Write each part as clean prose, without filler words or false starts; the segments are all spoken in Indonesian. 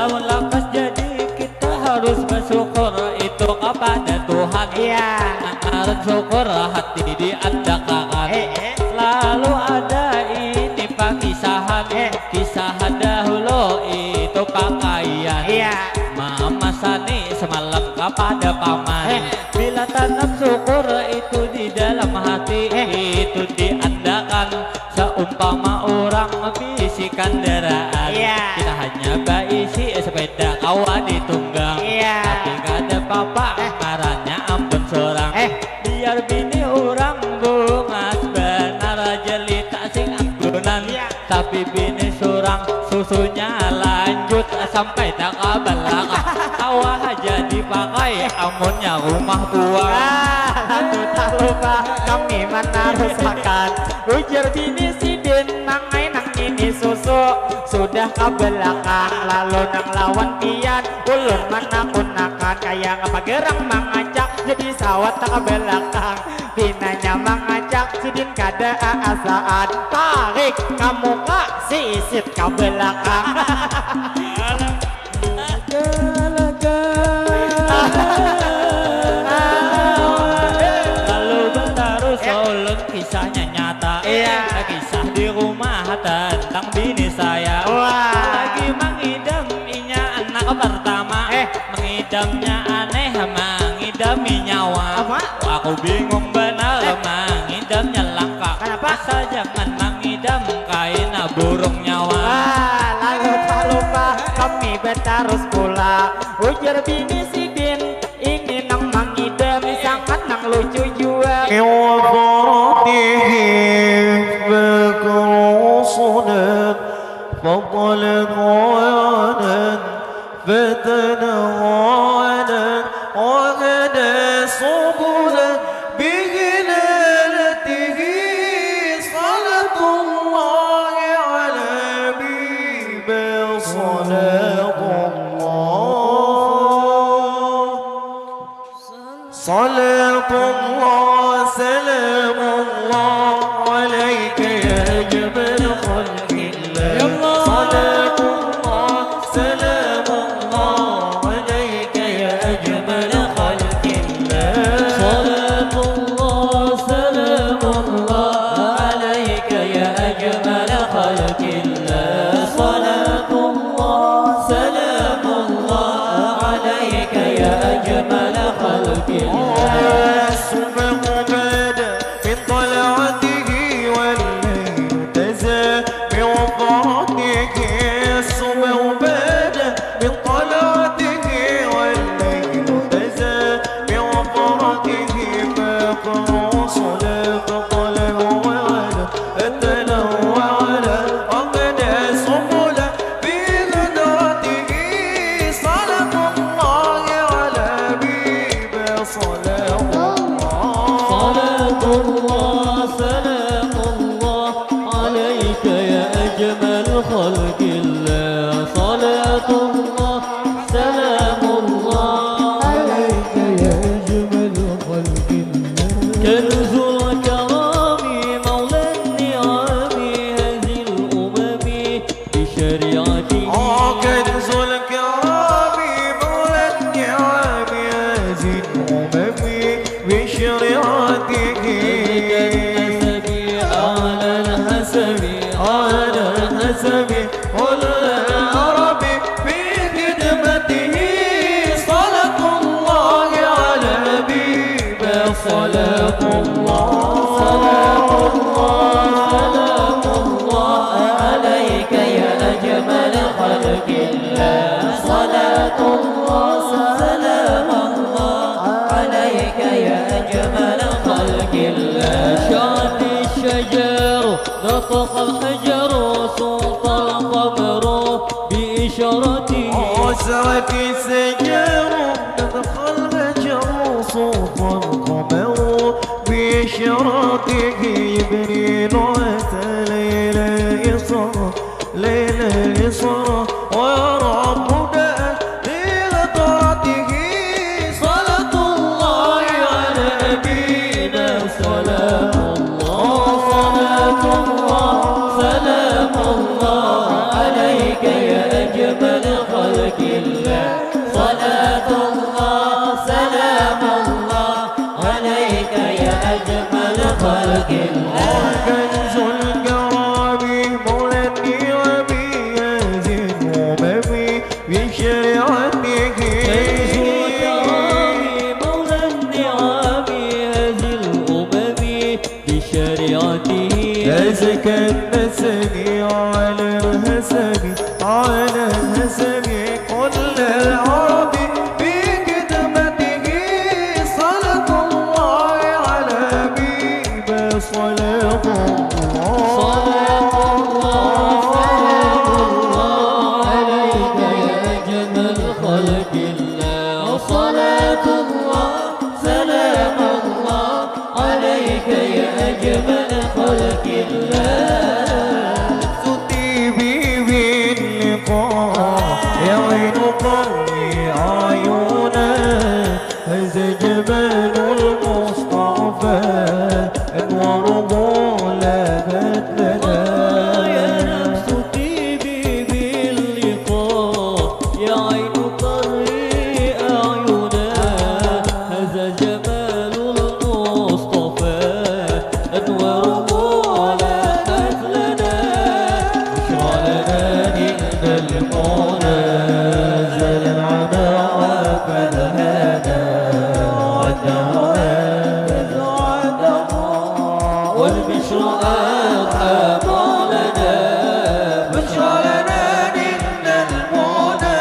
Namun lakas jadi kita harus bersyukur itu kepada Tuhan. Iya. Karena syukur hati diadakan. Lalu ada ini pakisahan, kisah dahulu itu pakaian. Iya. Mama Sani semalam kepada paman. Bila tanam syukur itu di dalam hati, itu diandakan seumpama orang bisikan kendaraan. Kita hanya baisi sepeda kawa ditunggang. Tapi kada papa marahnya ampun seorang. Biar bini orang bungas benar jelita sing anggunan. Tapi bini seorang susunya lanjut sampai tak belakang. Kawa aja dipakai amunnya rumah tua. Lalu tak lupa kami menarusakan ujar bini sidin mangai nang ini susu sudah ke belakang lalu nang lawan pian ulun menakunakan kayak apa gerang mengajak jadi sawat tak ke belakang binanya mengajak sidin kada asaan tarik kamu kak sisit ke belakang. Lalu bertaruh solon kisahnya nyata. Kisah di rumah tentang bini saya. Lagi mengidam inya anak pertama. Mengidamnya aneh mengidami nyawa. Aku bingung benar mengidamnya langka. Asal jangan mengidam kain burung nyawa. Lalu tak lupa kami bertarus pula ujar bini sidin ini nang mengidam sangat nang lucu jua. صلاة الله سلام الله عليك يا جبل خلق الله صلاة الله سلام الله عليك يا جبل خلق الله صلاة الله سلام الله عليك يا أجمل خلق الله صلاة الله سلام الله عليك يا أجمل خلق الله الصبح بدا من طلعته والليل تزى من وفاته الصبح بدا من طلعته والليل تزى من وفاته فقر صلاة طلع وعلى التنوع على وقد سبل في غدرته صلاة الله على بيب صلاة صلاة الله سلام الله عليك يا أجمل خلق الله صلاة الله سلام الله عليك يا أجمل خلق الله كنز الكرام مولى النعم هذه الأمم بشريعته كنز الكرام مولى النعم هذه الأمم بشريعته على الحسب والعرب في خدمته صلاة الله على حبيب صلاة الله سلام الله عليك يا أجمل خلق الله صلاة الله سلام الله عليك يا أجمل خلق الله شعت الشجر نطق الحجر صوت القمر بإشارته سرت السجر ندخل الهجر صوت القمر بإشارته يبني لغة ليلة إصرار ليلة إصرار وربنا لغدرته صلاة الله على نبينا سلام الله صلاة الله سلام الله عليك يا أجمل خلق عين قلبي عيونا هذا جمال المصطفى أنواره لابت لنا يا نفس طيبي باللقاء يا عين قري أعينا هذا جمال المصطفى أنواره لاحت لنا بشرى لنا إن المنى زال العنا وفدهانا والبشر أرحم لنا بشرى لنا إن المنى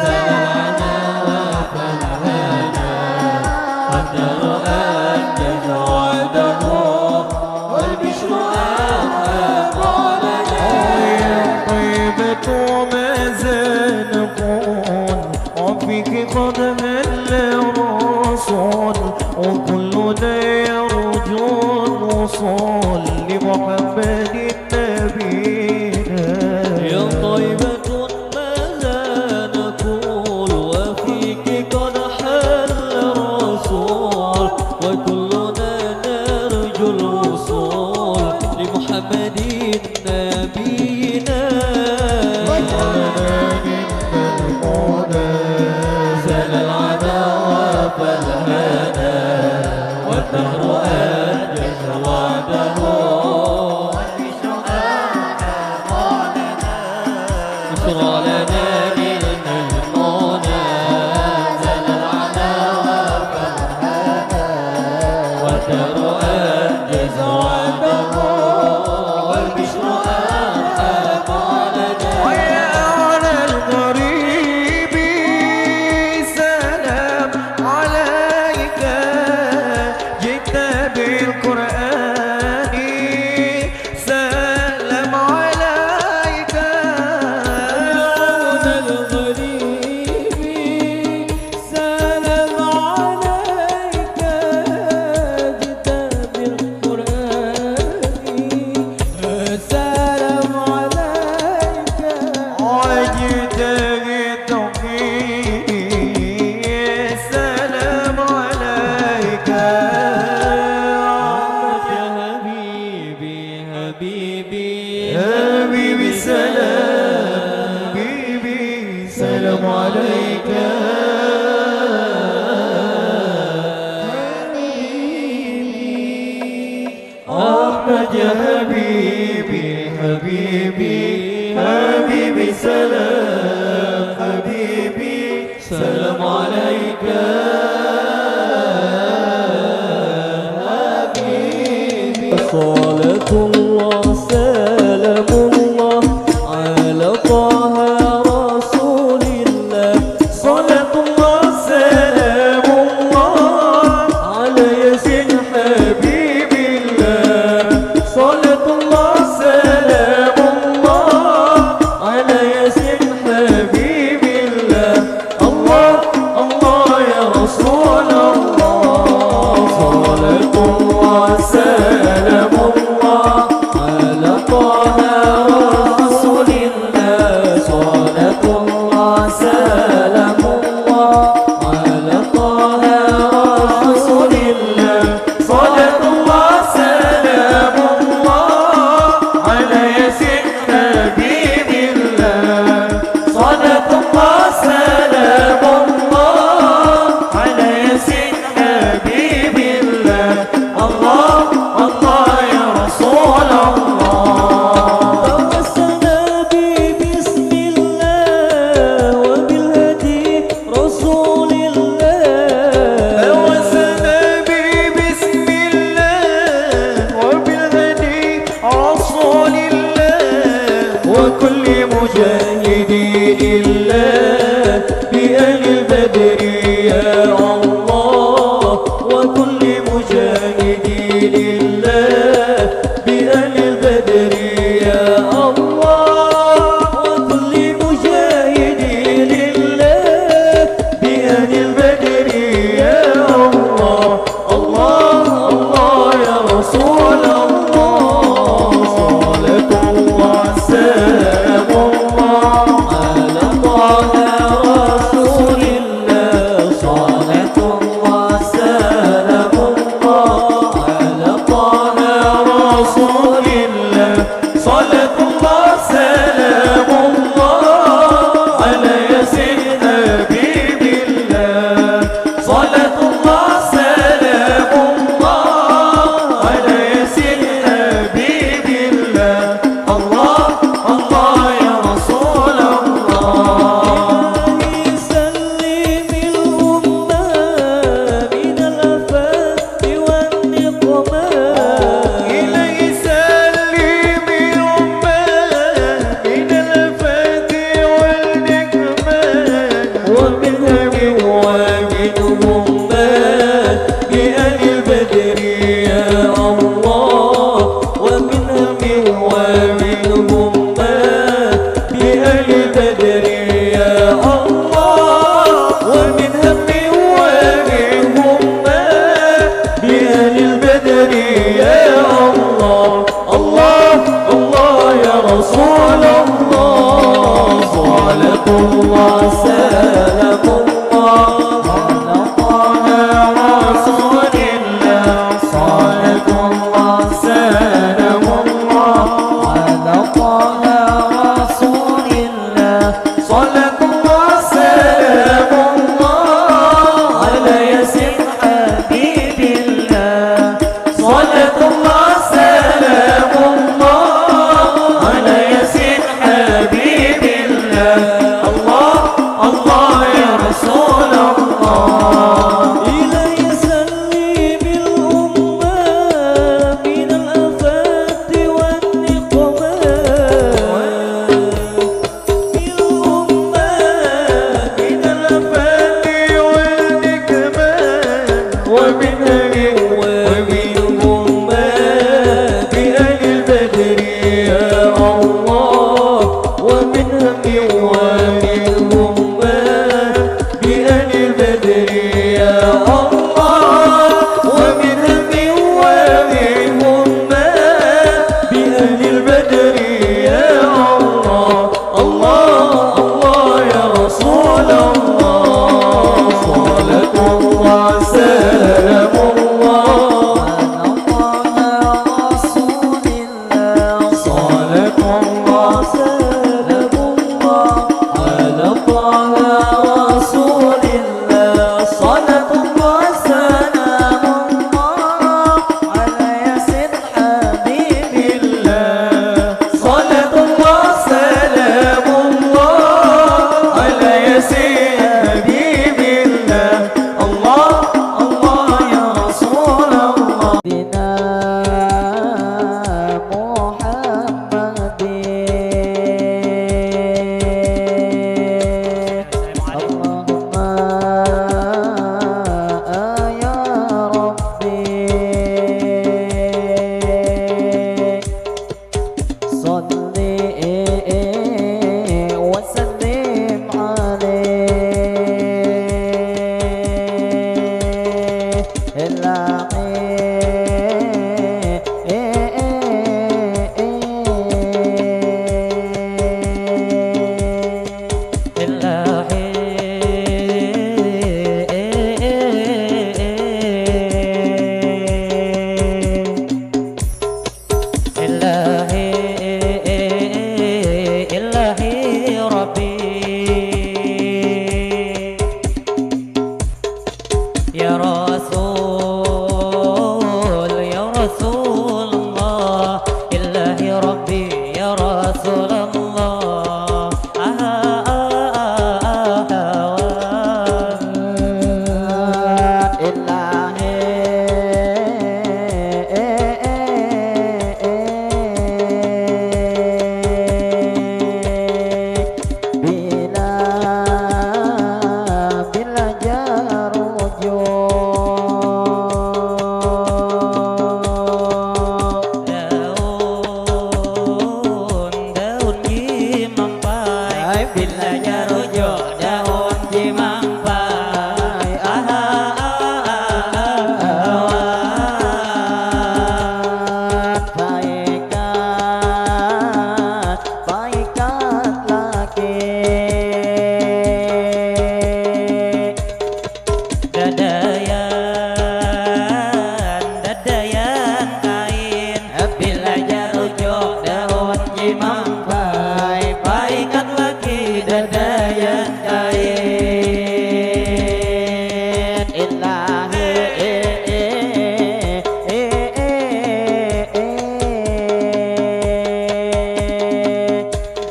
زرعنا وفرحنا قدر أنجز وعده والبشر أرحم لنا طيبة ما زال نكون وفيك قد هل الرسول وكلنا يرجو الوصول لمحمد نبينا يا طيبة ماذا نقول وفيك قد حل الرسول وكلنا نرجو الوصول لمحمد نبينا زال العدا وفالهنا والدهر أنجز وعده بشرى لنا من المنى زال العدا وفالهنا والدهر أنجز وعده والبشر أرحم لنا ويا على الغريب سلام عليك جئت بالقرآن سلام عليك الغريب سلام عليك جئت بالقرآن سلام عليك وجئت بالتوحيد سلام عليك يا حبيبي حبيبي حبيبي سلام حبيبي سلام عليك أحمد يا حبيبي حبيبي حبيبي سلام حبيبي سلام عليك صلاة الله سلام الله على طه رسول الله صلاة الله سلام الله على ياسين حبيب الله صلاة الله سلام الله على ياسين الله سلام الله على طه رسول الله صلاة الله سلام الله على طه رسول الله صلاة الله سلام الله على ياسين حبيب الله صلاة الله سلام الله على ياسين حبيب الله الله الله يا رسول الله إلهي سلي بالأمة من الآفات والنقمات بالأمة من الآفات والنقمات ومن ومنهم بأهل البدر يا الله ومنهم ومنهم بأهل البدر يا الله ومنهم ومنهم بأهل البدر يا الله الله الله يا رسول الله صلاة الله سلام الله على طه رسول الله صلاة الله سلام الله على طه رسول الله صلاة الله سلام الله على ياسين حبيب الله صلاة الله سلام الله على ياسين حبيب الله الله الله يا رسول الله بنا محمد اللهم يا ربي صل وسلم عليه إلهي ربي يا رسول الله إلهي ربي يا رسول الله daun jimampai bila jarujo daun jimampai Baikat lagi dadayan kain bila jarujo daun jimampai baikan lagi dadayan kain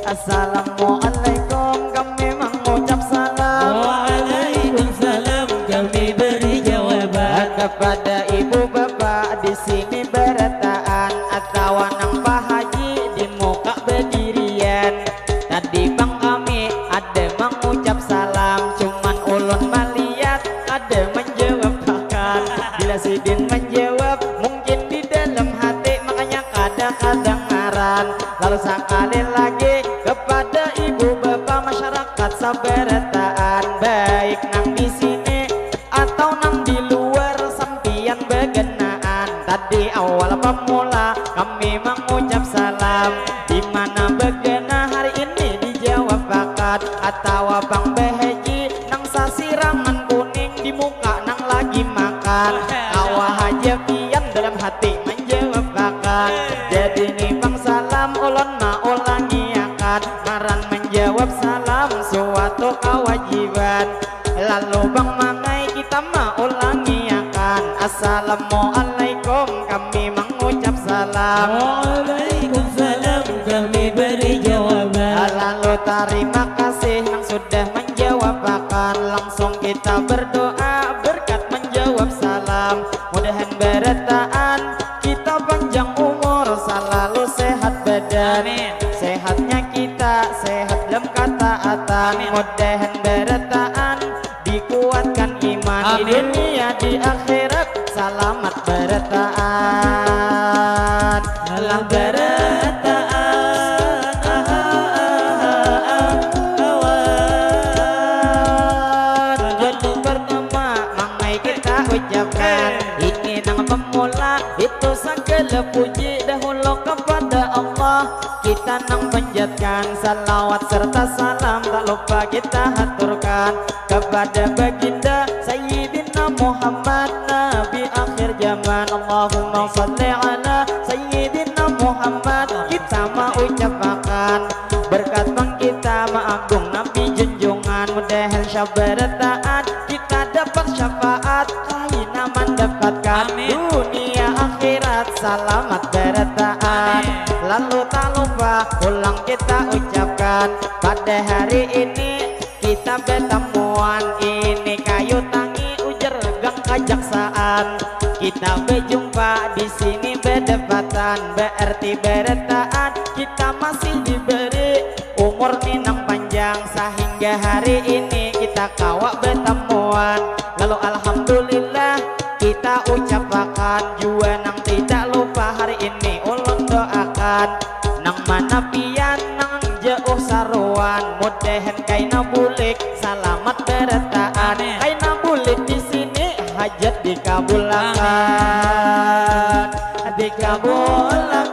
Assalamualaikum, kami mengucap salam Waalaikumsalam kami beri jawaban kepada ibu bapak di sini bertaan atau nang Pak Haji di muka berdirian. Tadi bang kami ada mengucap salam, cuman ulun melihat ada menjawab bahkan. Bila Sidin menjawab mungkin di dalam hati, makanya kadang-kadang ngaran. Lalu sekali lagi kepada ibu bapak masyarakat sabarataan, baik nang di sini atau nang di luar sampian begenaan. Tadi awal pemula kami mengucap salam, di mana begena hari ini dijawab bakat. Atawa Bang Beheji nang sasirangan kuning di muka nang lagi makan. Awah aja pian dalam hati menjawab akan. Jadi nih Bang salam ulon ma ulangi akan. Maran menjawab salam suatu kewajiban. Lalu Bang Mangai kita ma ulangi akan. Assalamualaikum kami mengucap salam. Waalaikumsalam kami beri jawaban. Lalu terima kasih yang sudah menjawab akan. Langsung kita berdoa berkat menjawab salam. Mudahan bertaan kita panjang umur selalu sehat badan. Amin. Sehatnya kita sehat dalam ketaatan. Mudahan bertaan dikuatkan iman di Amin. dunia di akhirat. Selamat bertaan. Allah Jadi pertama Mangai kita ucapkan. Ini nang pemula itu segala puji dahulu kepada Allah. Kita nang panjatkan salawat serta salam tak lupa kita haturkan kepada baginda Sayyidina Muhammad Nabi akhir zaman. Allahumma salli ala Sayyidina Muhammad. Kita mau ucapkan berkat Bang kita maagung Nabi junjungan. Mudahan syabarataan kita dapat syafaat kaina mendapatkan dunia akhirat. Selamat berataan. Lalu tak lupa ulang kita ucapkan pada hari ini kita bertemuan. Ini kayu tangi ujar gang kejaksaan. Kita berjumpa di sini berdepatan. Berarti berataan kita masih diberi umur ninang panjang. Sehingga hari ini kita kawak bertemuan. Lalu alhamdulillah kita ucapkan jua nang tidak lupa hari ini ulun doakan. Nang mana pian nang jauh saruan. Mudahan kaina bulik selamat berataan. Kaina bulik di sini hajat dikabulkan. Dikabulkan.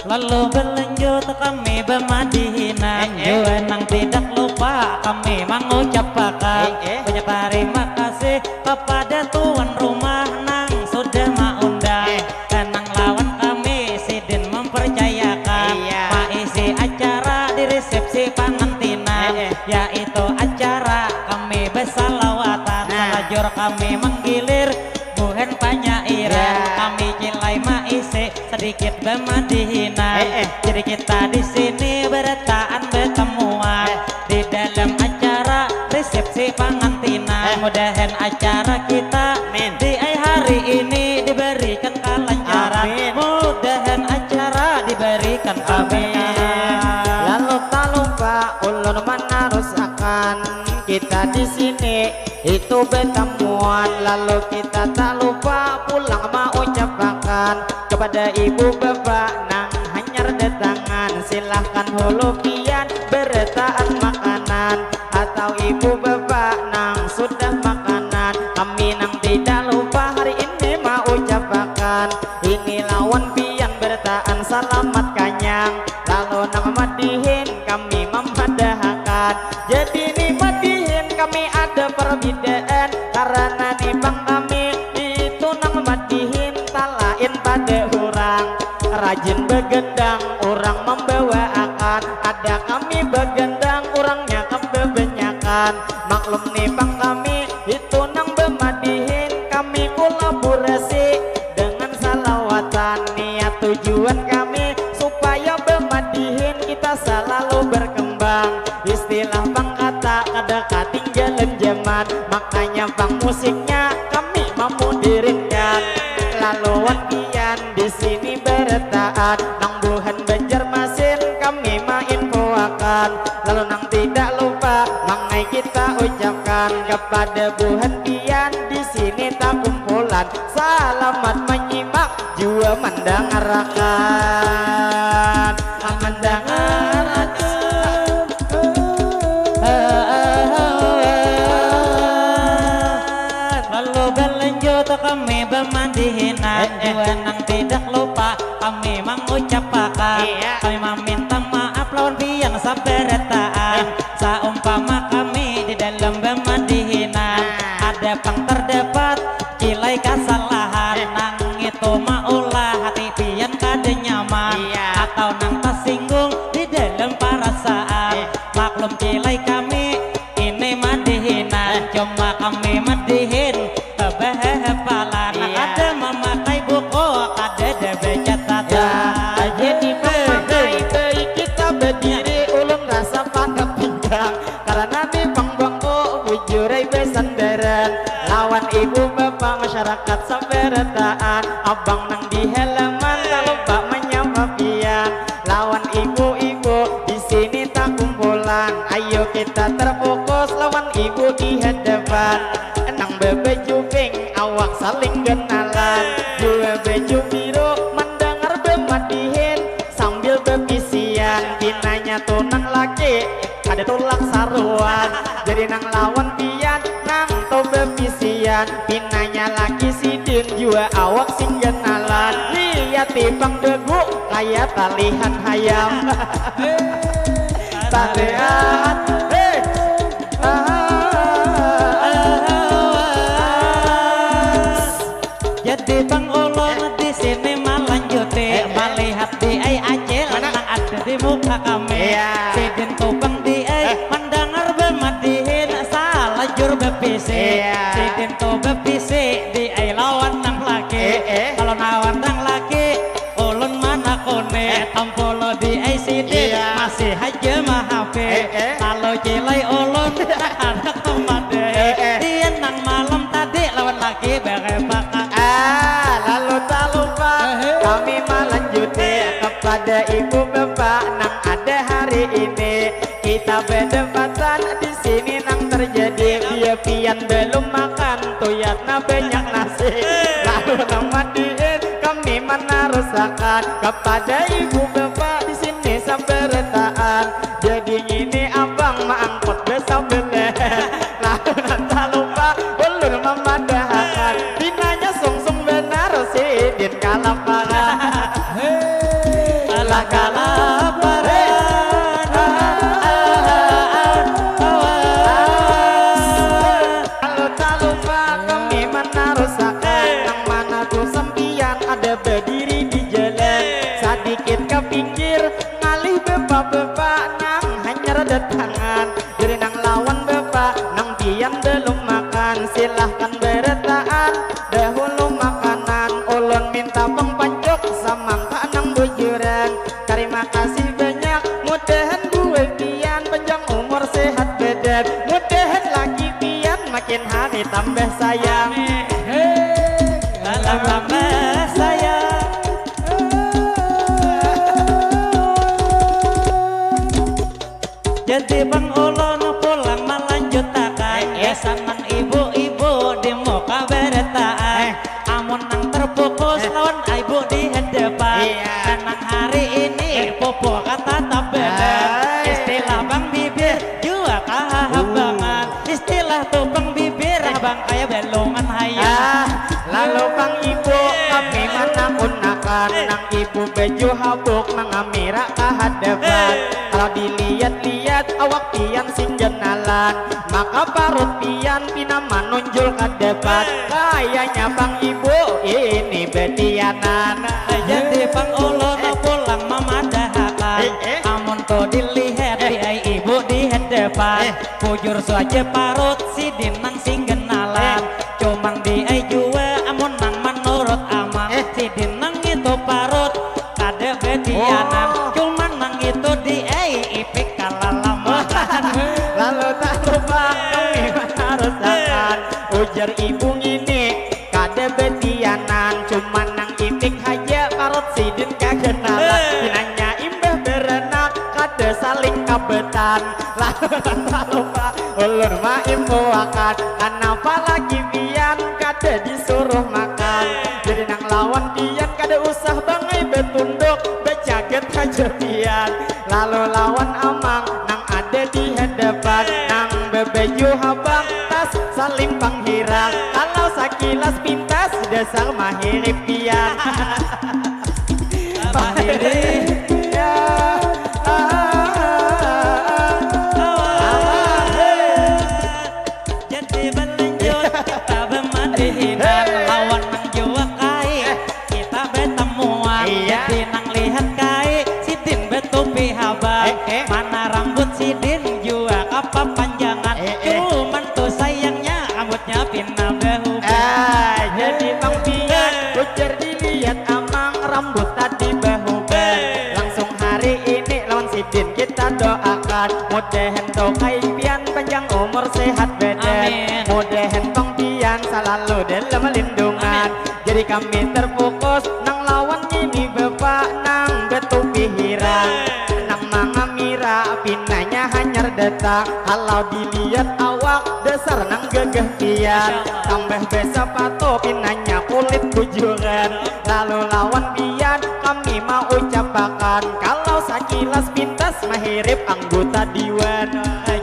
Lalu berlanjut kami bermadihinan. Jua nang tidak lupa kami mengucapkan banyak terima kasih kepada tuan rumah nang sudah mengundang. Dan nang lawan kami sidin mempercayakan mengisi acara di resepsi pengantinan. Yaitu acara kami bersalawatan. Selajur kami menggilir buhen penyairan. Kami cilai maisi sedikit bermadihinan. Jadi kita di sini bertaan bertemuan di dalam acara resepsi pengantinan. Mudahan acara kita di hari ini diberikan kelancaran. Mudahan acara diberikan keberkahan. Lalu tak lupa ulun meneruskan kita di sini itu bertemuan. Lalu kita tak lupa pulang mau ucapkan kepada ibu bapak nang hanyar datangan. Silahkan hulukian bertaan makanan. Atau ibu bapak nang sudah makanan. Kami nang tidak lupa hari ini mau ucapkan. Ini lawan pian bertaan selamat kanyang. Lalu nang madihin kami memadahkan. Jadi nih madihin kami ada perbedaan. Karena nih Bang kami itu nang madihin talain pada orang. Rajin begendang orang membawa akan. Ada kami begendang orangnya kebanyakan. Maklum nih Bang kami itu nang bermadihin. Kami kolaborasi dengan salawatan. Niat tujuan kami supaya bermadihin kita selalu berkembang. Istilah Bang kata kada ketinggalan zaman. Makanya Bang musiknya kami memudirinkan. Lalu wakian di sini bertaan nang buhan Banjarmasin kami mainfoakan. Lalu nang tidak lupa Mangai kita ucapkan kepada buhan pian di sini tak kumpulan. Selamat menyimak jua mendengarkan. Lalu berlanjut kami bermandihinan. Jua nang tidak lupa kami mengucapkan kami meminta maaf lawan pian saberetaan saumpama kami di dalam pemadihinan ada pang terdapat kilai kesalahan nang itu maulah hati pian kada nyaman atau nang tersinggung di dalam perasaan maklum kilai kami ini madihinan cuma kami madihin kebehepalan ada memakai buku ada debe catatan jadi memakai bayi kita berdiri ulun rasa pada pinggang karena di bangku bujurai besandaran lawan ibu bapak masyarakat saberetaan abang nang di halaman lalu bak menyapa pian lawan ibu-ibu di sini tak kumpulan ayo kita terfokus lawan ibu di hadapan nang bebe juping awak saling kenalan dua baju biru mendengar bemadihin sambil bebisian dinanya tuh nang laki ada tulak saruan jadi nang lawan pian nang tuh bebisian dinanya laki sidin jua awak sing kenalan lihat tibang degu kayak talihan hayam talihan jadi bang ulun di sini melanjuti melihat di ai acil nang ada di muka kami sidin tubang di ai mendengar bemadihin salah jur bebisi sidin tu bebisi di ai lawan nang laki kalau lawan nang laki ulun mana kone tampolo di ai sidin masih aja mahafi kalau cilai ulun ada temade dia nang malam tadi lawan laki berepakan lalu tak lupa kami melanjuti kepada ibu bapak nang ada hari ini kita berdebatan di sini nang terjadi dia pian belum makan tuyatna banyak nasi lalu nang mandiin kami menarusakan kepada ibu bapak di sini saberetaan jadi ini abang maangkot besar belen lalu tak lupa ulun memadahakan dinanya sungsung benar sidin kalaparan alah kalaparan lalu tak lupa kami menarusakan yang mana tuh sempian ada berdiri di jalan sedikit ke pinggir ngalih bapak-bapak nang hanya rada tangan jadi nang lawan bapak nang pian belum makan silahkan beretaan dahulu makanan ulun minta bang pancok samangka nang bujuran terima kasih banyak mudahan gue pian panjang umur sehat badan mudahan lagi pian makin hari tambah sayang tambah sayang jadi bang ulun pulang melanjutakan kesanan ibu-ibu di muka beretaan amun nang terfokus lawan ibu di hadapan nang hari ini popo kata tak bener istilah bang bibir jua kahabangan istilah tuh bang bibir abang kayak belongan hayang lalu bang ibu kami mana gunakan nang ibu baju habuk nang amira kahadapan kalau dilihat-lihat awak pian sing jenalan maka parut pian pina menunjul ke depan kayaknya bang ibu ini bedianan jadi bang ulun pulang memadahakan amun to dilihat di ai ibu di hadapan bujur saja parut si dinang sing genalan cumang di ai jua amun nang menurut amang si dinang itu parut kada bedianan cuman nang itu di ai ipik kalalamahan lalu tak lupa kami menarusakan ujar ibu ini kada betianan cuman nang ipik aja parut sidin kagenalan dinanya imbah berenak kada saling kabetan lalu tak lupa ulur ma imbu akan kenapa lagi pian kada disuruh makan jadi nang lawan pian kada usah bangai betunduk becaget aja pian lalu lawan amang nang ada di hadapan nang bebeju habang tas saling panghirang kalau sakilas pintas dasar mahirip pian Sidin kita doakan mudahan tokai pian panjang umur sehat badan. Amin. Mudahan tong pian selalu dalam lindungan. Jadi kami terfokus nang lawan ini bapak nang betul pihiran. Nang mangamira pinanya hanyar datang. Kalau dilihat awak dasar nang gegeh pian. Tambah besa pato pinanya kulit bujuran. Lalu lawan pian kami mau ucapakan. Kalau sakilas pintas mahirip anggota diwan.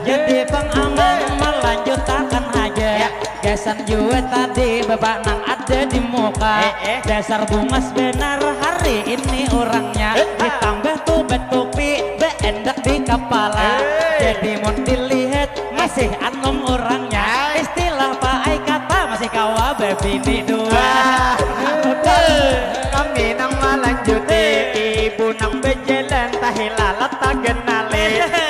Jadi Bang Aman melanjutkan aja. Gesan juga tadi bapak nang ada di muka. Dasar bungas benar hari ini orangnya. Ditambah tuh betupi beendak di kepala. Jadi mau dilihat masih anom orangnya. Istilah Pak Ai kata masih kawa bebini dua. Kami nang melanjuti ibu nang bejalan tahilalat tak kenali.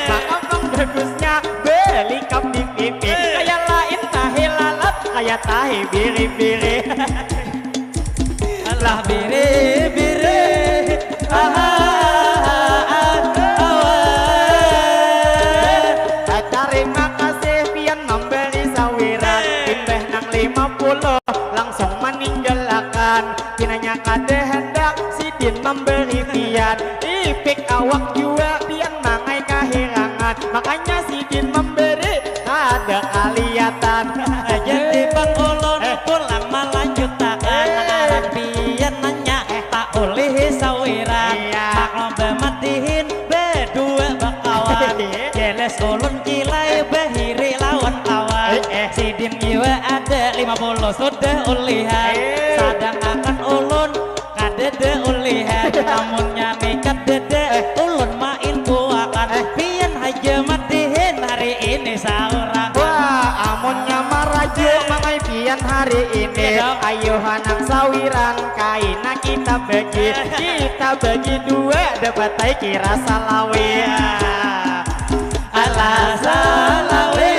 Maka bang bagusnya beli kap di pipi. Kayak lain tahilalat kayak tahi biri-biri. Allah biri-biri. Terima kasih pian memberi sawiran. Pimpeh nang 50 langsung meninggalkan. Pinanya kade hendak Sidin memberi pian. Ipik awak juga pian mangai kehilangan. Makanya Sidin memberi ada kelihatan. Jadi Bang Ulun pulang melanjutkan. Anak pian nanya tak oleh sawiran. Maklum bematihin berdua bakawan. Jeles ulun kilai behiri lawan kawan. Sidin juga ada 50 sudah ulihan. Sadang akan ulun kadede ulihan. Namunnya nikat dede ulun main kuakan. Pian aja matihin hari ini seorang. Wah, amunnya marajo mangai pian hari ini. Ayo hanang sawiran kaina kita bagi dua dapat kira salawe. Alah salawe.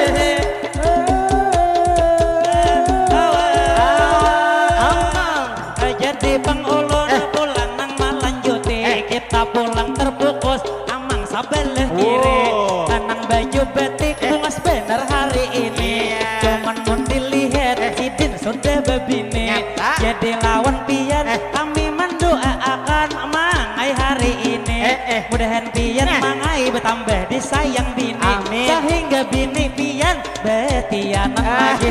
Jadi Bang Ulun pulang nang melanjuti. Kita pulang terfokus amang sabelah kiri. Nang baju batik bungas bener hari ini. Cuman mun dilihat Sidin sudah bebini. Jadi lawan pian kami mendoakan mangai hari ini. Mudahan pian mangai bertambah disayang bini. Sehingga bini pian betianan lagi.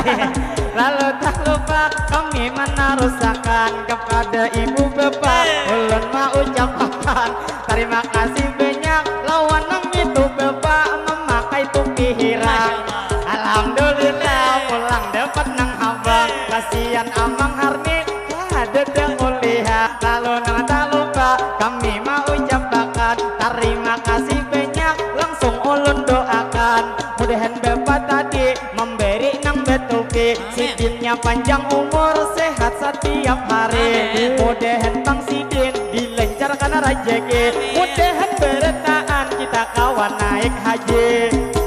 Lalu tak lupa kami menarusakan kepada ibu bapak. Ulun mau ucapkan terima kasih banyak lawan nang itu bapak memakai topi hirang. Alhamdulillah pulang dapat nang abang. Kasihan amang harni ada deng uliha. Lalu nang tak lupa kami mau ucapkan terima kasih banyak langsung ulun doakan. Mudahan bapak tadi memberi nang betupi. Sidinnya panjang umur sehat setiap hari. Mudahan Bang Sidin dilancarkan rezeki. Mudahan beretaan kita kawan naik haji.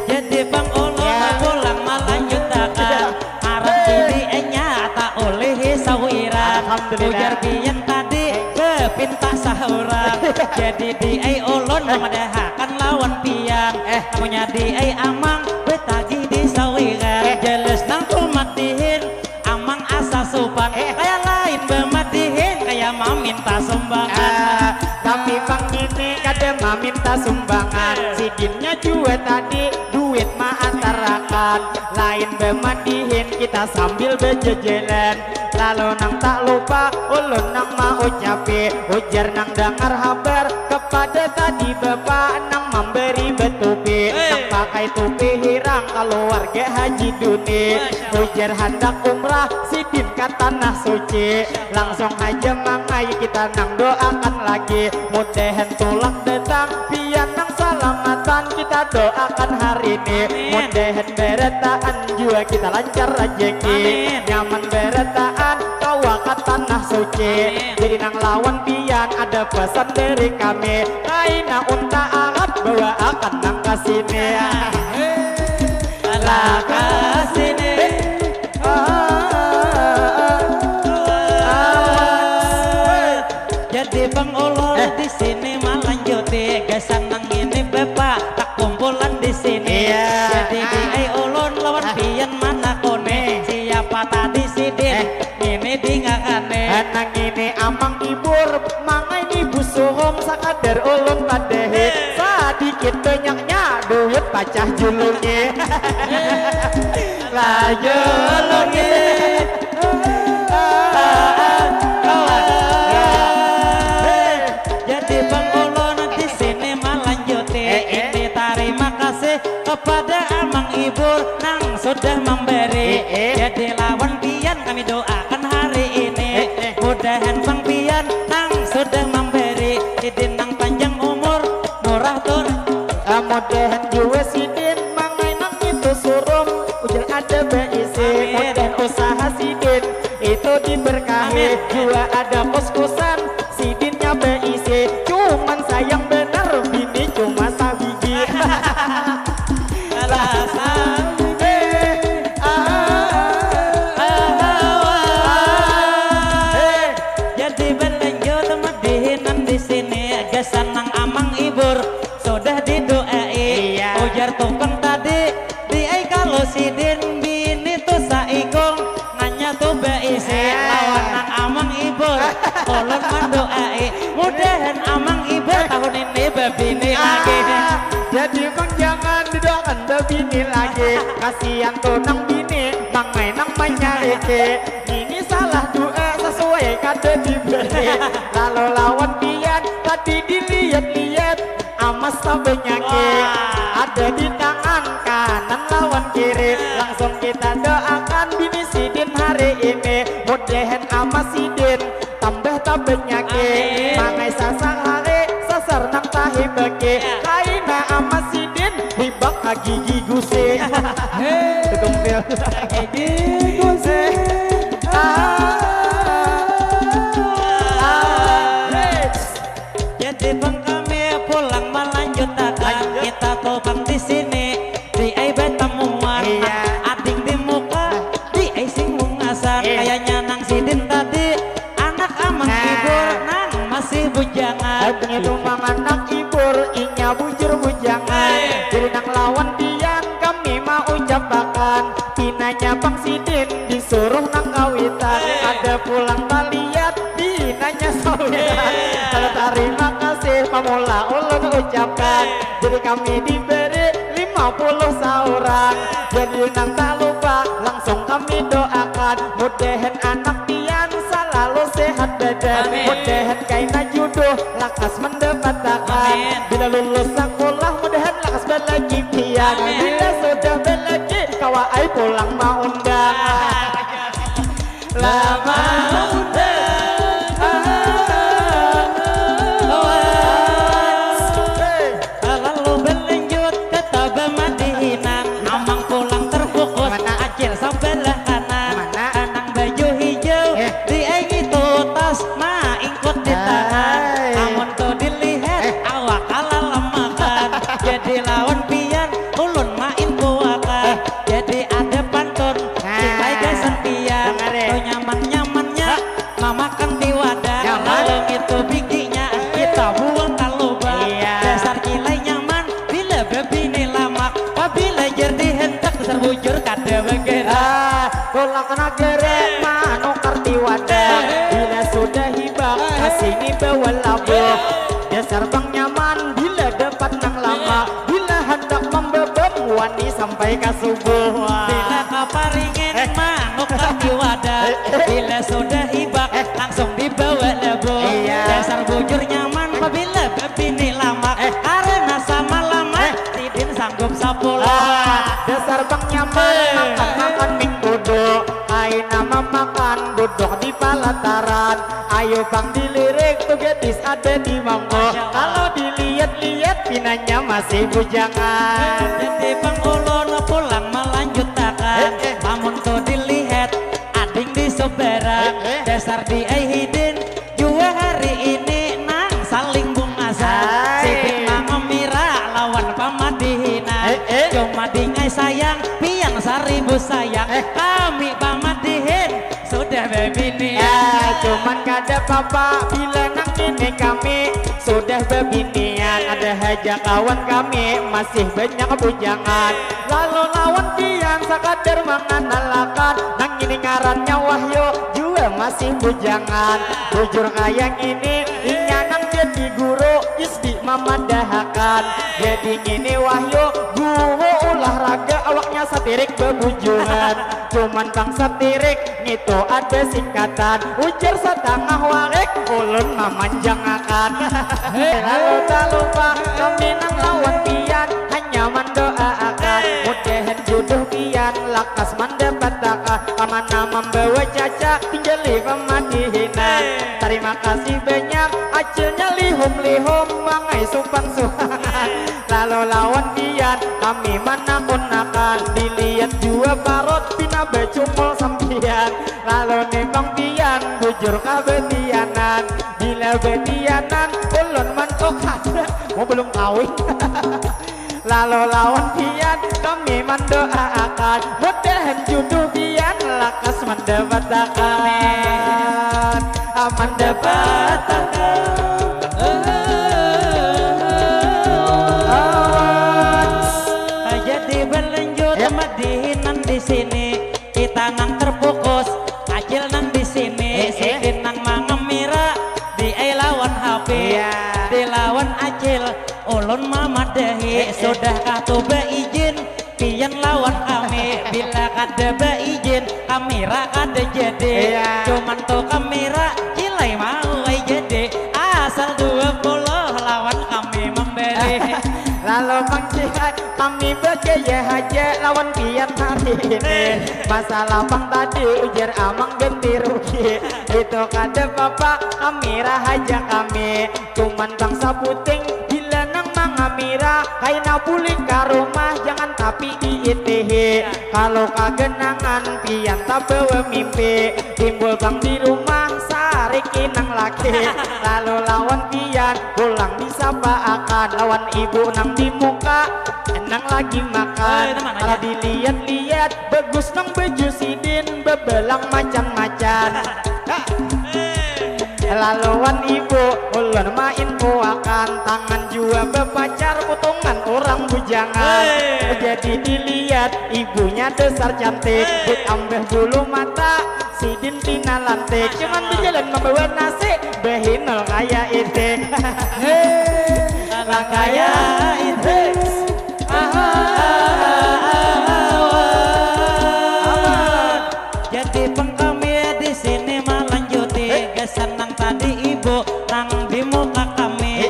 Jadi Bang Ulun pulang melanjutkan. Harap dirinya tak oleh sawiran. Ujar pian tadi kepinta sahuran. Jadi di ai ulun memadahakan lawan pian. Namanya di ai amang betagi di sawiran. Jelas nang kumatihin amang asa supan. Kayak lain bematihin kayak meminta sumbangan. Tapi Bang ini kadang meminta sumbangan. Sidinnya juga tadi duit mah antarakan. Lain bematihin kita sambil berjejelan. Lalu nang tak lupa ulun nang mau ucapi. Ujar nang dengar kabar kepada tadi bapak nang memberi betupi. Nang pakai tupi hirang keluarga haji duni. Ujar hendak umrah Sidin ke tanah suci. Langsung aja mangai kita nang doakan lagi. Mudahan tulang datang pian nang salamatan kita doakan hari ini. Mudahan beretaan juga kita lancar rezeki. Nyaman beretaan kawa ke tanah suci. Jadi nang lawan pian ada pesan dari kami. Kaina unta Arab bawa akan nang kasini. Alah kasini. Jadi Bang Ulun di sini melanjuti. Gesan nang ini beb makin banyaknya duit pacah julungnya. Lah julungnya. Jadi Bang Ulun di sini melanjuti ini terima kasih kepada Amang Ibur nang sudah memberi. Jadi lawan pian kami doakan hari ini mudahan Bang Pian nang sudah memberi sidin nang panjang umur murah tur. Mudahan juga sidin mangai nang itu surum ujung ada BIC. Mudahan usaha sidin itu diberkahi. Juga ada kos-kosan sidinnya BIC. Cuman sayang bener bini cuma sabiji. Jadi berlanjut madihinan di sini gasan nang Amang Ibur sudah didoai. Ujar tukang tadi diai kalau sidin bini tuh saikong nanya tuh BIC lawan nang Amang Ibur kolon mendoai mudahan Amang Ibur tahun ini bebini lagi. Jadi bang jangan didoakan bebini lagi. Kasihan tuh nang bini mangai nang menyareke. Ini salah doa sesuai kade diberi. Lalu lawan pian tadi dilihat-lihat amas penyakit ada di tangan kanan lawan kiri. Langsung kita doakan bini sidin hari ini mudahan amas sidin tambah tak penyakit. Mangai sasar hari sasar nang tahi beke. Kaina amas sidin ribak gigi guse. Tukung pil gigi guse. Jadi Bang kami pulang melanjutkan kita tukang di sini di ai betemuan ading di muka di ai singgung ngasar kayaknya nang sidin tadi anak Amang Ibur nang masih bujangan. Itu mangan nang ibur inya bujur bujangan. Jadi nang lawan pian kami mau ucapakan pinanya Bang Sidin disuruh nang kawitan. Ada pulang taliat pinanya sawitan. Kalau terima kasih pamula ulun ucapkan. Jadi kami diberi 50 seorang. Jadi nang tak lupa langsung kami doakan mudahan anak pian selalu sehat badan. Mudahan kaina jodoh lakas mendapatkan. Bila lulus sekolah mudahan lakas belagi pian. Bila sudah belagi kawai pulang mau undang. Lama lalu berlanjut ke Toba Madihinan Amang pulang terfokus acil sebelah kanan nang baju hijau dieng itu tas ma ingkut di tangan namun tuh dilihat awak kalah lemakan. Jadi lawan pian ulun main kuakan. Jadi ada pantun kita gasan pian tuh nyaman-nyamannya mamakan di wadah. Lalu itu bikinya kita buang ke lubang. Dasar kilai nyaman bila bebini lamak apabila jadi hentak besar bujur kada bergerak. Kolak kena gerek mano karti wadah. Bila sudah hibak kasini bawa labuk. Dasar bang nyaman bila dapat nang lama. Bila hendak membebem wani sampai ke subuh. Bila kaparingin manuk di wadah. Bila sudah hibak langsung dibawa lebur. Dasar bujur nyaman apabila bebini lamak. Karena sama lama sidin sanggup sapulah. Dasar bang nyaman makan-makan ming duduk. Ay nama makan duduk di palataran. Ayo bang dilirik tuh gadis ada di mangko. Kalau dilihat-lihat pinanya masih bujangan. Jadi Bang Ulun pulang melanjutkan namun tuh dilihat ading di soberan. Dasar di Aihidin juga hari ini nang saling bungasan. Sidin nang mira lawan pamadihinan. Cuma dingai sayang pian seribu sayang. Kami pamadihin sudah bebini. Cuman kada papa bila nang ini kami sudah bebinian. Ada haja kawan kami masih banyak bujangan. Lalu lawan pian sakadar menganalakan. Nang ini ngarannya Wahyu juga masih bujangan. Bujur kayak ini inya nang jadi guru isdi mamadahakan. Jadi ini wahyu guru olahraga awaknya satirik bebujungan. Cuman bang satirik itu ada singkatan ujar setengah warik ulun memanjangakan. Lalu tak lupa kami nang lawan pian hanya mendoakan mudahan jodoh pian lakas mendapatkan pamana membawa caca pinjali pemadihinan. Terima kasih banyak acilnya lihum-lihum mangai supan-supan. Lalu lawan pian kami menakunakan dilihat dua parot pina becumul sampian. Lalu nembang pian bujur kabetianan bila betianan ulun mantuk ada mau belum kawin. Lalu lawan pian kami mendoakan mudahan jodoh pian lakas mendapatkan mendapatkan. Jadi berlanjut madihinan di sini kita nang terfokus acil nang di sini sidin nang mangemira di lawan HP dilawan acil ulun mamadahi sudahkah tuba izin pian lawan kami bila kada izin kamera kada jadi cuman tuh kamera cilai mau jadi asal 20 lawan kami memberi. Lalu mengcihai kami berjaya aja lawan pian hari ini. Masalah bang tadi ujar amang ganti rugi itu kada bapak kami rahaja kami cuman bangsa puting bila nang mangamira kaina buli ka rumah jangan tapi diitihi. Kalau kagenangan pian tak bawa mimpi timbul bang di rumah sarik inang laki. Lalu lawan pian pulang disapa akan lawan ibu nang di muka enang lagi makan. Kalau dilihat-lihat bagus nang baju sidin bebelang macan-macan. Laluan ibu ulun main kuakan tangan jua bepacar potongan orang bujangan. Jadi dilihat ibunya dasar cantik ditambah bulu mata sidin tina lantik cuman berjalan membawa nasi behinol kaya itu. Lang kaya itu jadi pengkami di sini melanjuti kesenang tadi ibu nang di muka kami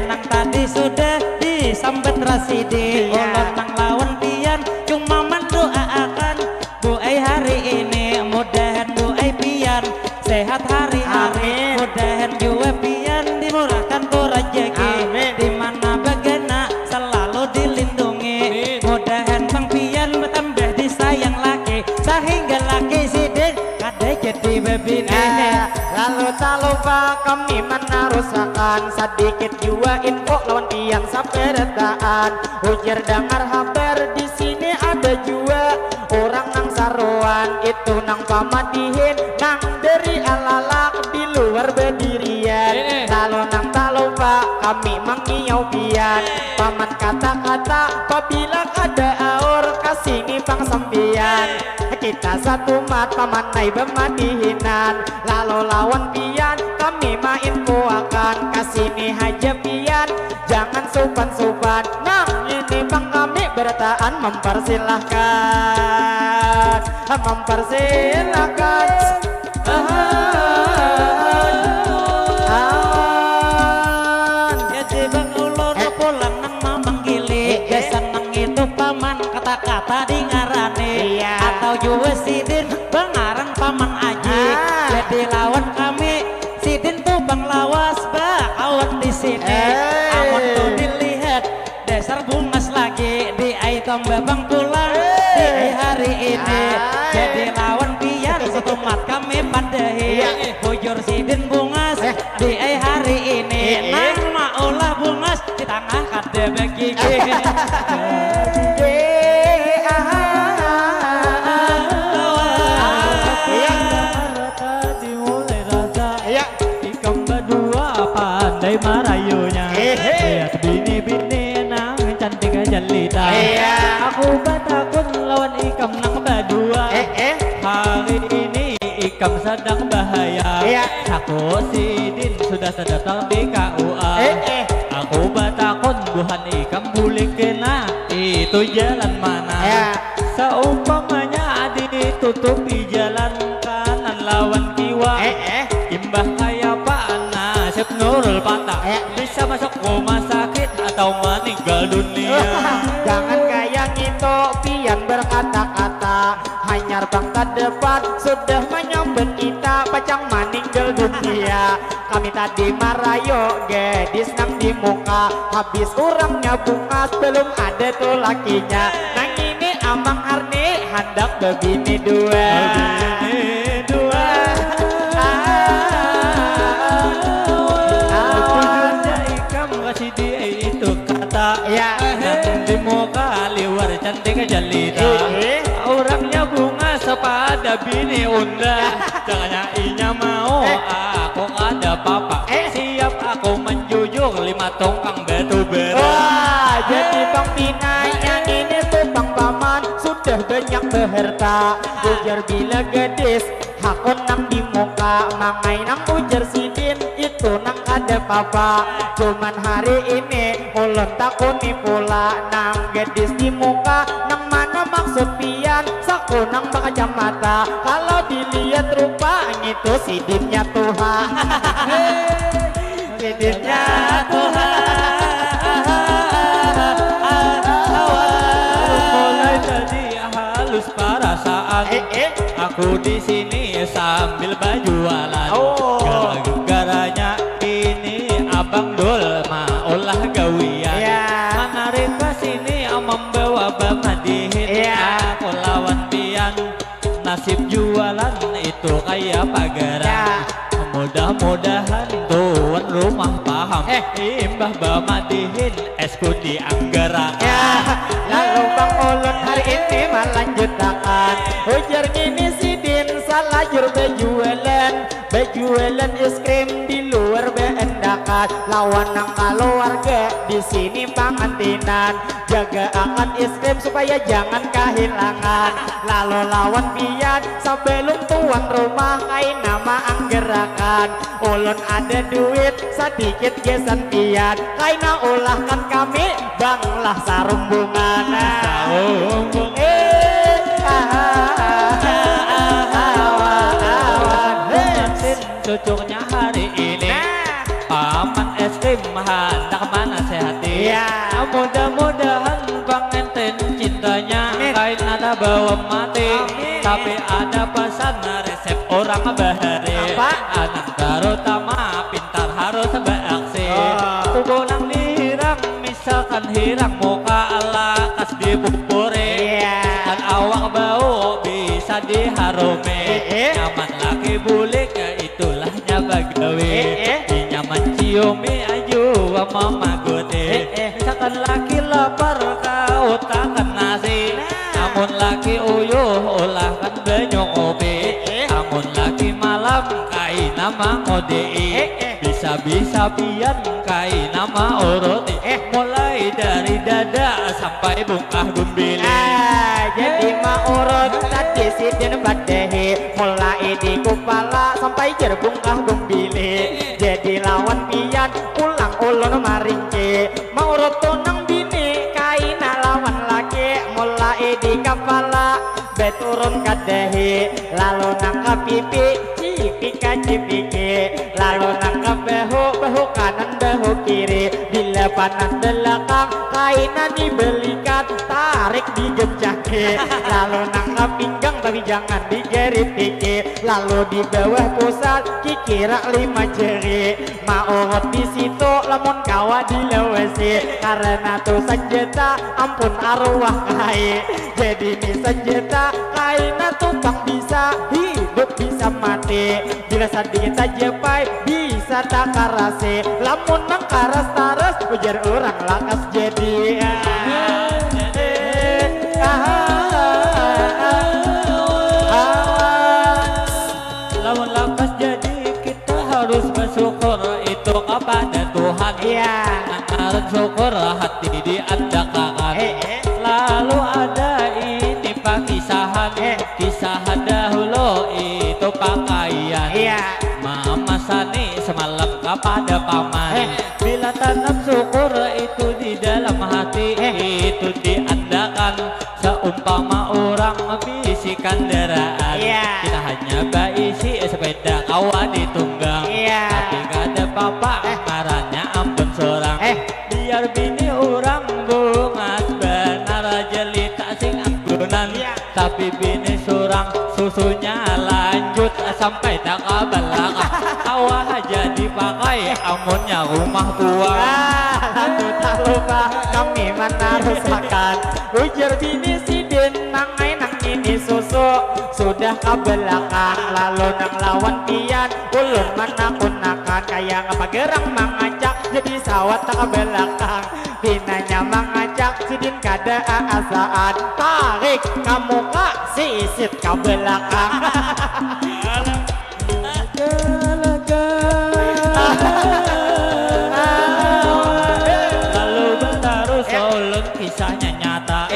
nang tadi sudah disambet rasidi ulun nang lawan pian cuma mendoakan bu hari ini mudahan bu pian sehat hari-hari mudahan juga pian dimurahkan ku rezeki di mana bagana selalu dilindungi mudahan bang pian bertambah disayang laki sehingga laki sidin kada jadi bebini. Lalu tak lupa kami menarusakan sedikit jua info lawan pian saperetaan ujar dengar kabar di sini ada jua orang nang saruan itu nang pamadihin nang dari alalak di luar berdirian. Lalu nang tak lupa kami mengiau pian paman kata-kata apabila ada aur kasih bang sempian kita satu mat paman naik bermadihinan. Lalu lawan pian kami main kuakan kasih haja pian jangan sopan-sopan nang ini bang kami bertaan mempersilahkan jadi bang ulun pulang nang mamang gili senang itu paman kata-kata di ngarane atau juga sidin bang arang paman aji jadi lawan kami sidin tuh bang lawas bak awan di sini aman tuh dilihat dasar bungas lagi di tambah bang pulang di hari ini jadi lawan pian setumat kami pandahi bujur sidin bungas di hari ini nang maulah bungas di tengah kada bagi pandai marayunya lihat bini-bini nang cantik jelita aku batakun lawan ikam nang badua hari ini ikam sedang bahaya aku si Sidin sudah terdaftar di KUA. Aku batakon buhan ikam bulik kena itu jalan mana? Seumpamanya ditutupi jalan kanan lawan kiwa. Imbah kayak Pak Nasib Nurul Patah bisa masuk rumah sakit atau meninggal dunia. Jangan kayak gitu pian berkata-kata, hanyar bangsa depan sudah menyambut kita pacang meninggal dunia. Kami tadi marayo gadis nang di muka, habis orangnya bungas belum ada tuh lakinya. Nang ini amang Arni hendak begini dua. Kasih dia itu kata di muka liwar cantik jelita. Orangnya bunga sepada bini unda. Jangannya inya mau aku ada papa. Siap aku menjujur 5 tongkang batu bara. Wah, jadi Bang Pinai yang ini tuh Bang Paman sudah banyak beharta. Ujar bila gadis aku nang di muka, mangai nang ujar Sidin itu nang ada papa. Cuman hari ini ulun takuni pula nang gadis di muka, nang mana maksud pian saku nang kacamata. Kalau dilihat rupa itu Sidinnya Tuhan. Sidinnya Tuhan. Mulai tadi halus perasaan. Aku di sini sambil berjualan. Gara-garanya ini abang Dul mau olah gawian. Menarik ke sini membawa bamadihin. Aku lawan pian nasib jualan itu kayak pagaran. Mudah-mudahan tuan rumah paham. Imbah bamadihin esku dianggarakan. Lalu Bang Ulun hari ini melanjutkan, ujar gini Sidin salah jur bejualan es krim di luar beendakan. Lawan nang keluarga di sini pengantinan, jaga angkat es krim supaya jangan kehilangan. Lalu lawan pian sebelum tuan rumah kain nama anggerakan. Ulun ada duit sedikit gesan pian, kaina ulahkan kami banglah sarumbungan. Cucuknya hari ini paman es krim hendak mana sehati. Mudah-mudahan pengantin cintanya kain ada bawa mati. Tapi ada pesan resep orang bahari. Anak terutama pintar harus beraksi. Tubuh nang dihirang misalkan hirang muka ala kas dipupuri. Dan awak bau bisa diharumi. Nyaman laki bulik itulahnya bagawi. Nyaman ciumi aju memaguti. Misalkan laki lapar kau takkan nasi. Namun laki uyuh olahkan banyak kopi. Namun laki malam kai nama ngodi. Bisa-bisa pian kai nama urut. Mulai dari dada sampai bungkah gumbili. Jadi urut tadi Sidin badehi, mulai di kepala sampai jerbungkah gumbili. Jadi lawan pian pulang ulun maringke, urut tunang bini kaina lawan laki. Mulai di kepala beturun kadehi, lalu nangkap pipi cipika-cipiki, lalu nangkap bahu kanan bahu kiri. Bila panas belakang kaina dibelikan, tarik digecaki. Lalu nangkap pinggang tapi jangan dijerit piki. Lalu di bawah pusat kikira 5 jari. Mau di situ lamun kawa dilewesi, karena tuh senjata ampun arwah kai. Jadi ini senjata kaina tumpang bisa hidup bisa mati. Bila sedikit saja pai bisa tak karase. Lamun nang karas taras ujar orang lakas jadi. Lawan lakas jadi kita harus bersyukur itu kepada Tuhan. Harus syukur hati diandakakan. Lalu ada ini pakisahan, kisahan dahulu itu pakaian. Mama Sani semalam kepada paman. Bila tanam syukur itu di dalam hati, itu diandakan seumpama orang bisikan kendaraan. Kita hanya baisi sepeda kawa ditunggang, tapi kada papa marahnya ampun seorang. Biar bini orang bungas benar jelita sing anggunan, tapi bini seorang susunya lanjut sampai tak belakang. Kawa aja dipakai amunnya rumah tua. Lalu tak lupa kami menarusakan ujar bini sidin mangai nang ini susu sudah ke belakang. Lalu nang lawan pian ulun menakunakan kayak apa gerang mengajak jadi sawat tak ke belakang. Binanya mengajak sidin kada asaan tarik kamu kak sisit ke belakang. Lalu bertarus ulun kisahnya nyata,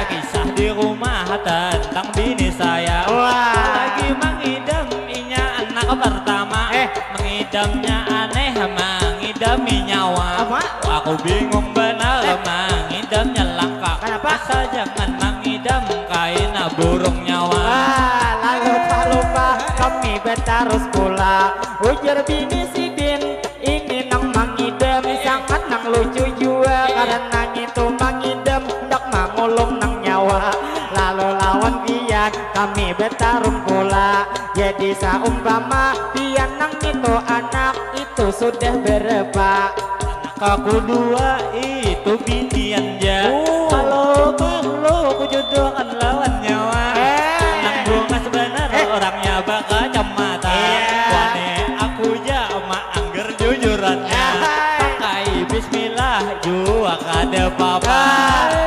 kisah di rumah tentang bini saya. Lagi mengidam inya anak pertama, mengidamnya aneh mengidami nyawa. Aku bingung benar mengidamnya langka. Asal jangan mengidam kain burung nyawa. Lalu tak lupa kami bertarus pula ujar bini sidin ini nang mangidam sangat nang lucu jua karena itu mangidam hendak mangulung nang nyawa. Lalu lawan pian kami bertarung pula jadi saumpama pian nang itu anak itu sudah berapa. Aku dua itu binian ja. Kalau makhluk jodohan lawan nyawa. Nang bunga sebenar orangnya bakal cemata. Wane aku ja ma angger jujurannya. Pakai bismillah jua kada papa.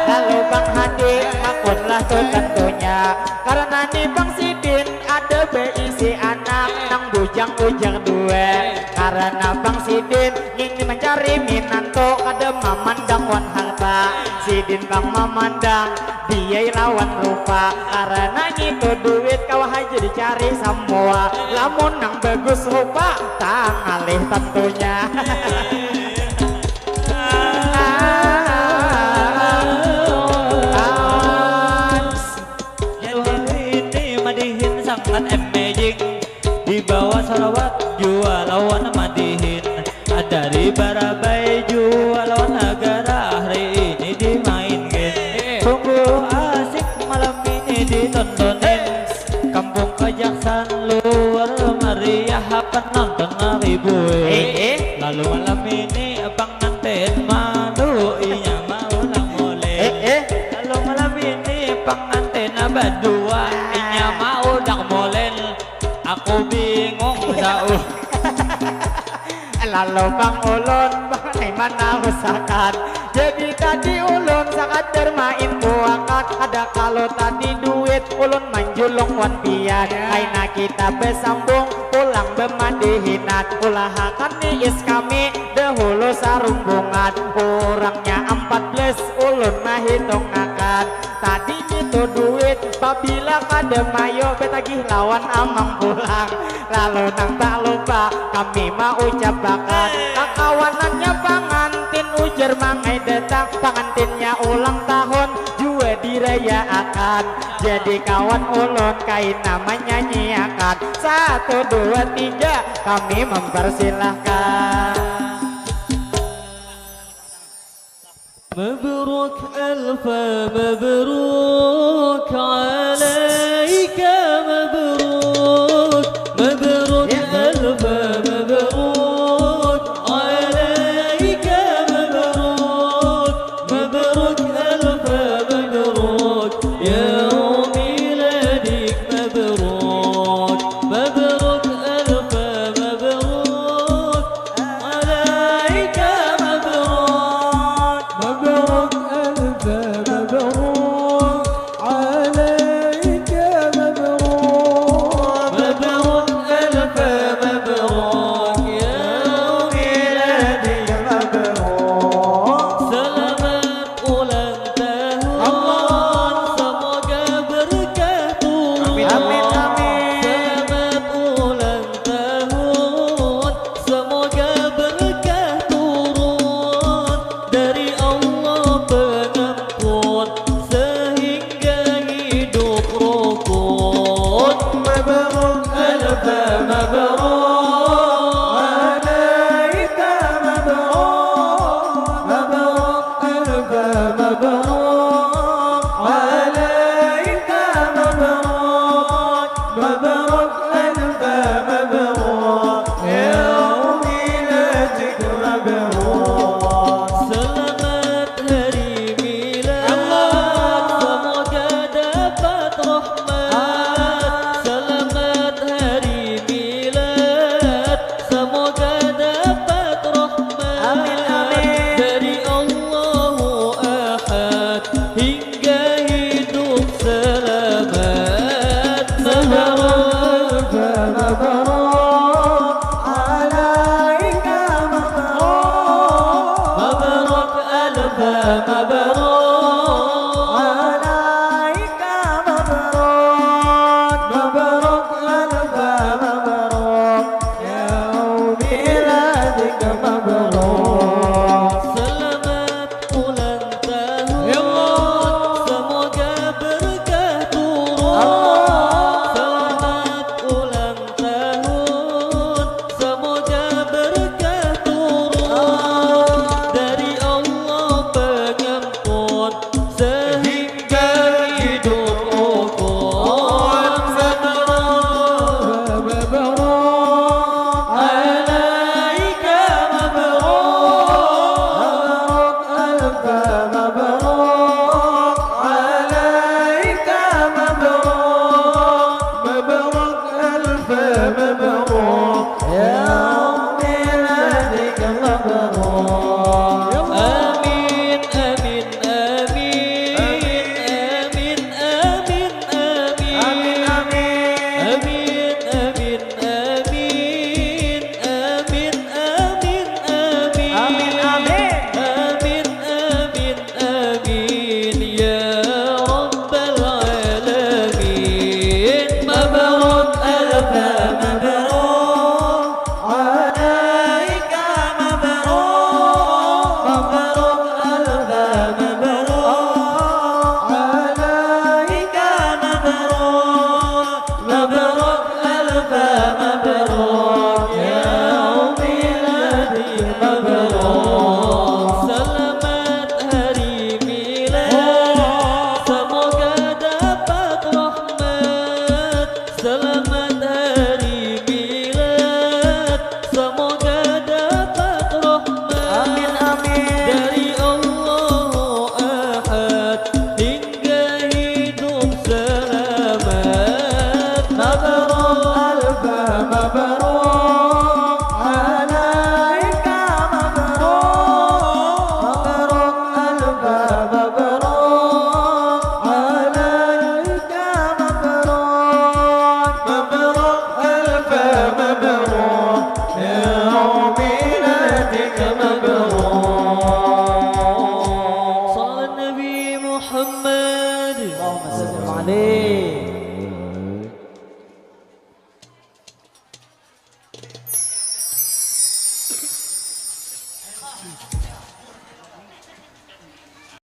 Lalu Bang Hadi akunlah tuh tentunya karena nih Bang Sidin ada beisi anak nang bujang ujang dua. Karena Bang Sidin ingin mencari minanto kada memandang wan harta. Sidin Bang memandang dia lawan rupa karena itu duit kau aja dicari semua. Lamun nang bagus rupa tang alih tentunya. Sangat amazing di bawah Sarawak jual lawan madihin dari Barabai jual lawan negara hari ini dimainkan. Sungguh asik malam ini ditontonin kampung Kejaksan luar meriah penonton ribuan. Lalu malam ini pengantin malu inya mau nang mulai. Lalu malam ini pengantin berdua inya mau dak molen. Aku bingung jauh. Lalu Bang Ulun Bang mana usahakan jadi tadi ulun sangat bermain buakan. Ada kalau tadi duit ulun manjulung wan pian. Aina kita bersambung pulang bemadihinat. Ulahakan niis kami dahulu sarumbungan. Orangnya 14 ulun mahitung akan. Tadi itu duit babila kada mayo betagih lawan amang pulang. Lalu nang tak lupa kami mau ucapakan kakawanannya pangantin ujar mangai datang. Pangantinnya ulang tahun juga dirayakan. Jadi kawan ulun kain namanya nyiakan. 1, 2, 3 kami mempersilahkan. مبروك ألف مبروك عليك مبروك مبروك ألف مبروك عليك مبروك مبروك ألف مبروك يوم ميلادك مبروك مبروك ألف مبروك عليك مبروك مبروك ألف مبروك عليك ألف مبروك عليك مبروك مبروك ألف مبروك يوم ميلادك مبروك سلامات hari milad semoga dapat rahmat selamat hari milad semoga dapat rahmat Amin, amin. dari Allahu Ahad hingga hidup selamat mabruk مبروك عليك مبروك mabruk alf mabruk عليك مبروك مبروك ألف مبروك يوم ميلادك مبروك selamat ulang tahun semoga berkah turun selamat ulang tahun semoga berkah turun dari Allah pengampun sehingga hidup rukun mabruk مبروك عليك مبروك مبروك ألف مبروك عليك مبروك مبروك ألف مبروك يوم ميلادك مبروك آمين آمين آمين آمين آمين آمين آمين آمين آمين آمين آمين آمين آمين آمين آمين آمين آمين آمين يا رب العالمين مبروك ألف مبروك عليك مبروك مبروك ألف مبروك عليك مبروك مبروك ألف مبروك يوم ميلادك مبروك selamat hari milad semoga dapat rahmat selamat hari milad semoga dapat rahmat Amin amin dari Allah Ahad hingga hidup selamat مبروك ألف مبروك عليك مبروك مبروك ألف مبروك عليك مبروك مبروك ألف مبروك يوم ميلادك مبروك صلى النبي محمد اللهم صل عليه